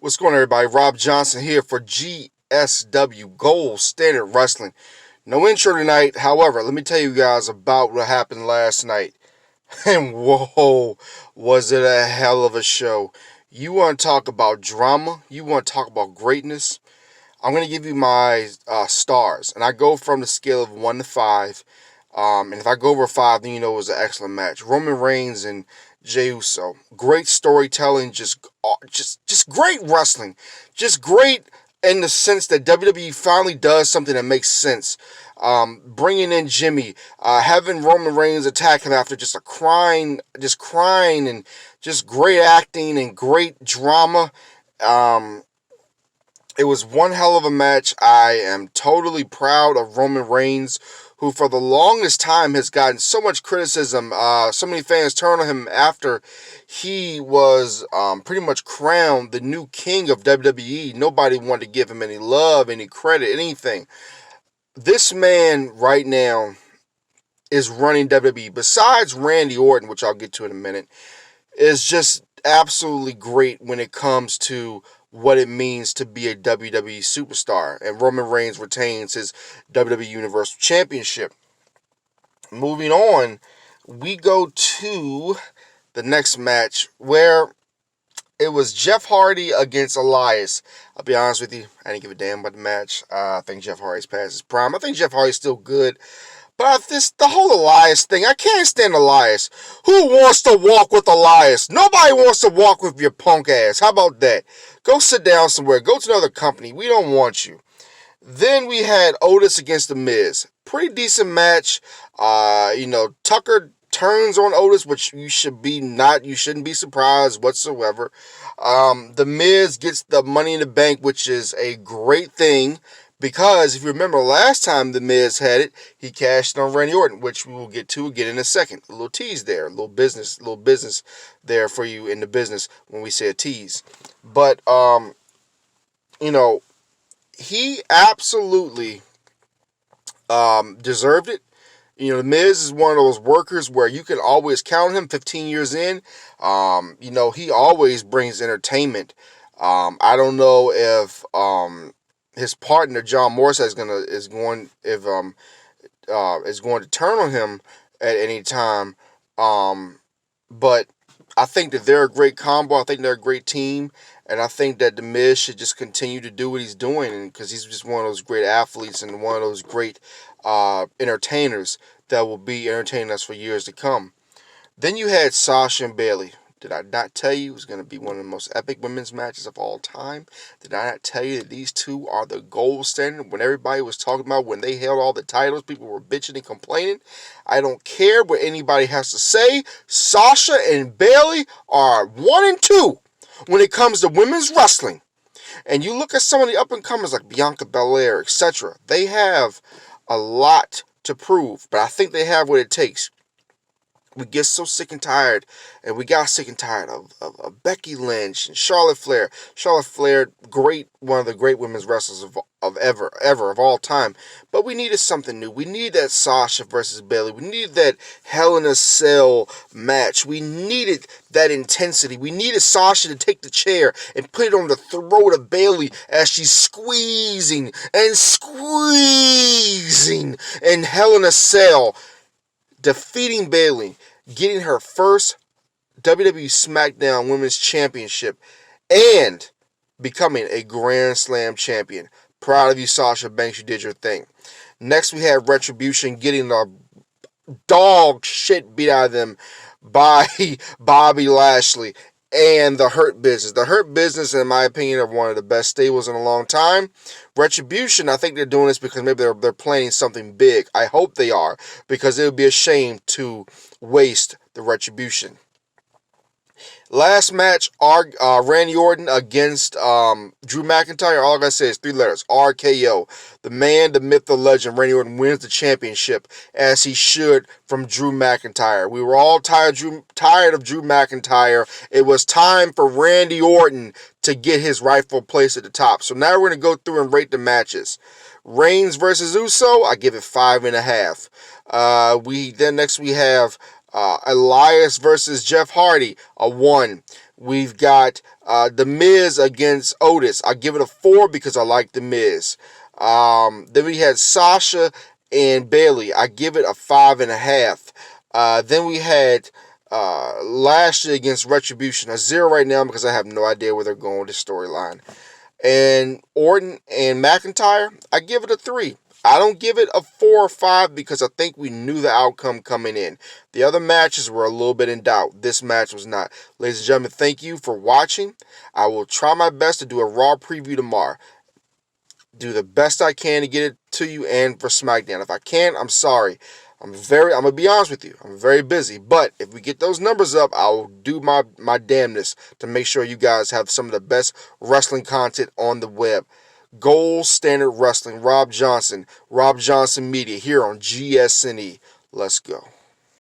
What's going on, everybody? Rob Johnson here for GSW Gold Standard Wrestling. No intro tonight. However, let me tell you guys about what happened last night. And whoa, was it a hell of a show. You want to talk about drama? You want to talk about greatness? I'm going to give you my stars. And I go from the scale of 1 to 5. And if I go over 5, then you know it was an excellent match. Roman Reigns and Jey Uso. Great storytelling, just great wrestling. Just great in the sense that WWE finally does something that makes sense. Bringing in Jimmy, having Roman Reigns attack him after just crying, and just great acting and great drama. It was one hell of a match. I am totally proud of Roman Reigns, who for the longest time has gotten so much criticism. So many fans turned on him after he was pretty much crowned the new king of WWE. Nobody wanted to give him any love, any credit, anything. This man right now is running WWE. Besides Randy Orton, which I'll get to in a minute, is just absolutely great when it comes to what it means to be a WWE superstar. And Roman Reigns retains his WWE Universal Championship. Moving on, we go to the next match where it was Jeff Hardy against Elias. I'll be honest with you, I didn't give a damn about the match. I think Jeff Hardy's past his prime. I think Jeff Hardy's still good. But the whole Elias thing, I can't stand Elias. Who wants to walk with Elias? Nobody wants to walk with your punk ass. How about that? Go sit down somewhere. Go to another company. We don't want you. Then we had Otis against The Miz. Pretty decent match. Tucker turns on Otis, which you shouldn't be surprised whatsoever. The Miz gets the Money in the Bank, which is a great thing. Because if you remember last time The Miz had it, he cashed on Randy Orton, which we will get to again in a second. A little tease there, a little business there for you in the business when we say a tease. But he absolutely deserved it. The Miz is one of those workers where you can always count on him 15 years in. He always brings entertainment. I don't know if his partner John Morrison is going to turn on him at any time. But I think that they're a great combo. I think they're a great team, and I think that The Miz should just continue to do what he's doing, because he's just one of those great athletes and one of those great entertainers that will be entertaining us for years to come. Then you had Sasha and Bayley. Did I not tell you it was going to be one of the most epic women's matches of all time? Did I not tell you that these two are the gold standard? When everybody was talking about when they held all the titles, people were bitching and complaining. I don't care what anybody has to say. Sasha and Bayley are 1 and 2 when it comes to women's wrestling. And you look at some of the up-and-comers like Bianca Belair, etc. They have a lot to prove, but I think they have what it takes. We get so sick and tired, and we got sick and tired of Becky Lynch and Charlotte Flair. Charlotte Flair, one of the great women's wrestlers of all time. But we needed something new. We needed that Sasha versus Bayley. We needed that Hell in a Cell match. We needed that intensity. We needed Sasha to take the chair and put it on the throat of Bayley as she's squeezing in Hell in a Cell, defeating Bayley, getting her first WWE SmackDown Women's Championship, and becoming a Grand Slam champion. Proud of you, Sasha Banks. You did your thing. Next, we had Retribution getting the dog shit beat out of them by Bobby Lashley and the Hurt Business. The Hurt Business, in my opinion, are one of the best stables in a long time. Retribution, I think they're doing this because maybe they're planning something big. I hope they are, because it would be a shame to waste the Retribution. Last match, Randy Orton against Drew McIntyre. All I gotta say is 3 letters: RKO. The man, the myth, the legend, Randy Orton wins the championship, as he should, from Drew McIntyre. We were all tired of Drew McIntyre. It was time for Randy Orton to get his rightful place at the top. So now we're gonna go through and rate the matches. Reigns versus Uso, I give it 5.5. Next we have Elias versus Jeff Hardy, a 1. We've got The Miz against Otis, I give it a 4 because I like The Miz. Then we had Sasha and Bayley, I give it a 5.5. Then we had Lashley against Retribution, a 0 right now because I have no idea where they're going with this storyline. And Orton and McIntyre, I give it a 3. I don't give it a 4 or 5 because I think we knew the outcome coming in. The other matches were a little bit in doubt. This match was not. Ladies and gentlemen, thank you for watching. I will try my best to do a Raw preview tomorrow. Do the best I can to get it to you and for SmackDown. If I can't, I'm sorry. I'm gonna be honest with you. I'm very busy, but if we get those numbers up, I'll do my damnness to make sure you guys have some of the best wrestling content on the web. Gold Standard Wrestling, Rob Johnson Media here on GSNE. Let's go.